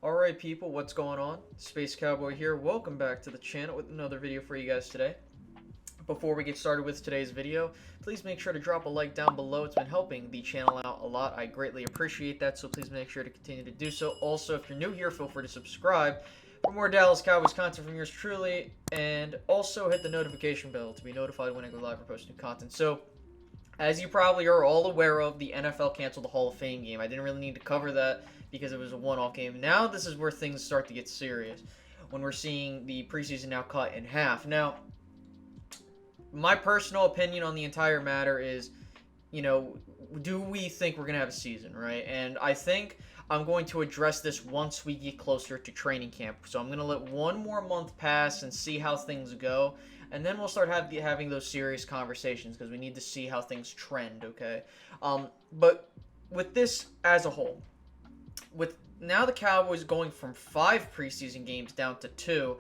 Alright people, what's going on? Space Cowboy here. Welcome back to the channel with another video for you guys today. Before we get started with today's video, please make sure to drop a like down below. It's been helping the channel out a lot. I greatly appreciate that, so please make sure to continue to do so. Also, if you're new here, feel free to subscribe for more Dallas Cowboys content from yours truly, and also hit the notification bell to be notified when I go live or post new content. So, as you probably are all aware of, the NFL canceled the Hall of Fame game. I didn't really need to cover that because it was a one-off game. Now this is where things start to get serious, when we're seeing the preseason now cut in half. Now, my personal opinion on the entire matter is, do we think we're going to have a season, right? And I think I'm going to address this once we get closer to training camp. So I'm going to let one more month pass and see how things go. And then we'll start having those serious conversations because we need to see how things trend, okay? But with this as a whole, with now the Cowboys going from 5 preseason games down to 2,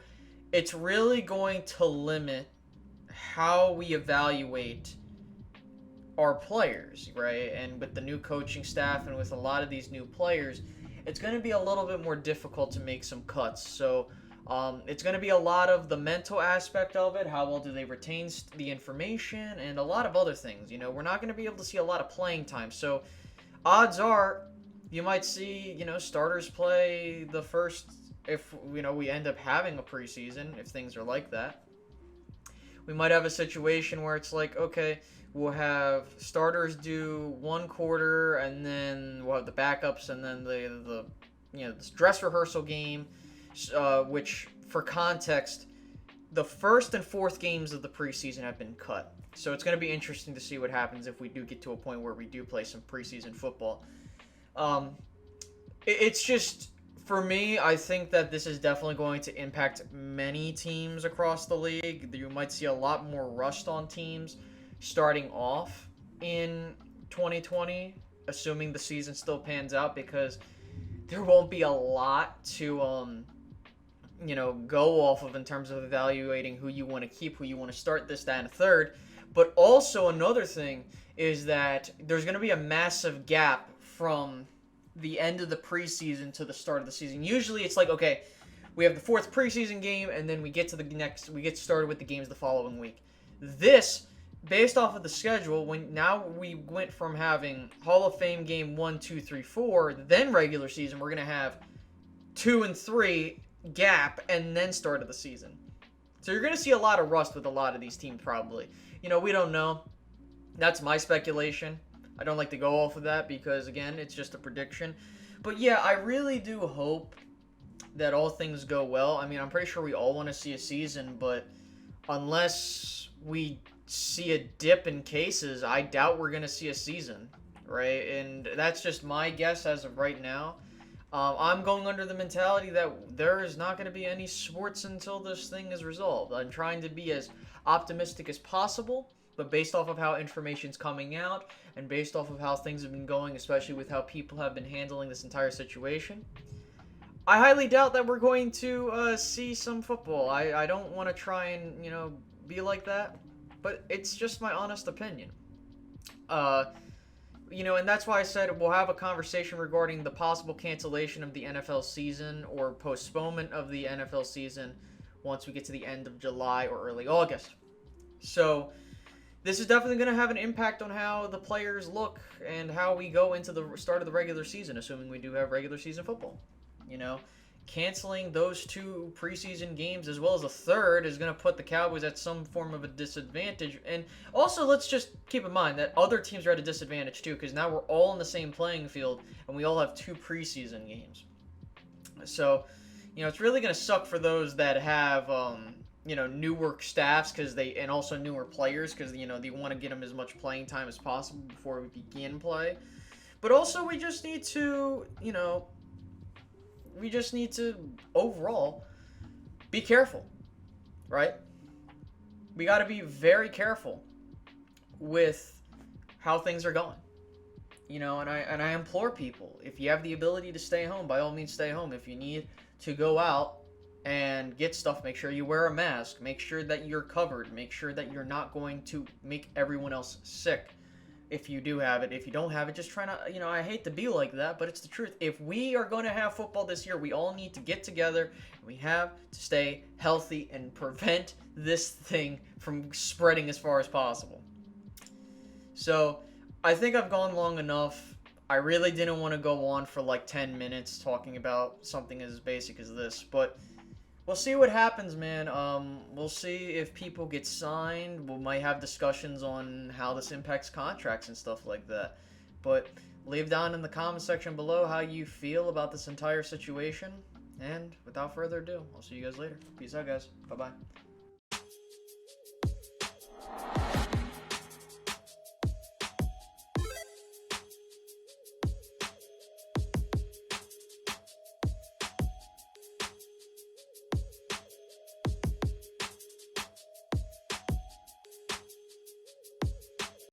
it's really going to limit how we evaluate our players, right? And with the new coaching staff and with a lot of these new players, it's going to be a little bit more difficult to make some cuts. So it's going to be a lot of the mental aspect of it. How well do they retain the information and a lot of other things. We're not going to be able to see a lot of playing time. So odds are you might see, starters play the first, if, we end up having a preseason, if things are like that. We might have a situation where it's like, okay, we'll have starters do one quarter, and then we'll have the backups, and then the this dress rehearsal game, which, for context, the first and fourth games of the preseason have been cut. So it's going to be interesting to see what happens if we do get to a point where we do play some preseason football. It's just, for me, I think that this is definitely going to impact many teams across the league. You might see a lot more rust on teams starting off in 2020, assuming the season still pans out, because there won't be a lot to go off of in terms of evaluating who you want to keep, who you want to start, this, that, and a third. But also another thing is that there's going to be a massive gap from the end of the preseason to the start of the season. Usually it's like, okay, we have the 4th preseason game, and then we get started with the games the following week. This, based off of the schedule, now we went from having Hall of Fame game 1, 2, 3, 4, then regular season, we're going to have 2 and 3 gap, and then start of the season. So you're going to see a lot of rust with a lot of these teams probably. We don't know. That's my speculation. I don't like to go off of that because, again, it's just a prediction. But, yeah, I really do hope that all things go well. I mean, I'm pretty sure we all want to see a season, but unless we see a dip in cases, I doubt we're going to see a season, right? And that's just my guess as of right now. I'm going under the mentality that there is not going to be any sports until this thing is resolved. I'm trying to be as optimistic as possible, but based off of how information's coming out and based off of how things have been going, especially with how people have been handling this entire situation, I highly doubt that we're going to see some football. I don't want to try and, be like that, but it's just my honest opinion. And that's why I said we'll have a conversation regarding the possible cancellation of the NFL season or postponement of the NFL season once we get to the end of July or early August. So this is definitely going to have an impact on how the players look and how we go into the start of the regular season, assuming we do have regular season football. Canceling those 2 preseason games as well as a third is going to put the Cowboys at some form of a disadvantage. And also, let's just keep in mind that other teams are at a disadvantage too, because now we're all in the same playing field and we all have 2 preseason games. So, it's really going to suck for those that have newer staffs and also newer players, because they want to get them as much playing time as possible before we begin play. But also, we just need to overall be careful, right? We got to be very careful with how things are going. And I implore people, if you have the ability to stay home, by all means stay home. If you need to go out and get stuff, make sure you wear a mask. Make sure that you're covered. Make sure that you're not going to make everyone else sick. if you do have it. If you don't have it, just try not, I hate to be like that, but it's the truth. If we are going to have football this year, we all need to get together. And we have to stay healthy and prevent this thing from spreading as far as possible. So, I think I've gone long enough. I really didn't want to go on for like 10 minutes talking about something as basic as this, but we'll see what happens, man. We'll see if people get signed. We might have discussions on how this impacts contracts and stuff like that. But leave down in the comment section below how you feel about this entire situation. And without further ado, I'll see you guys later. Peace out, guys. Bye-bye.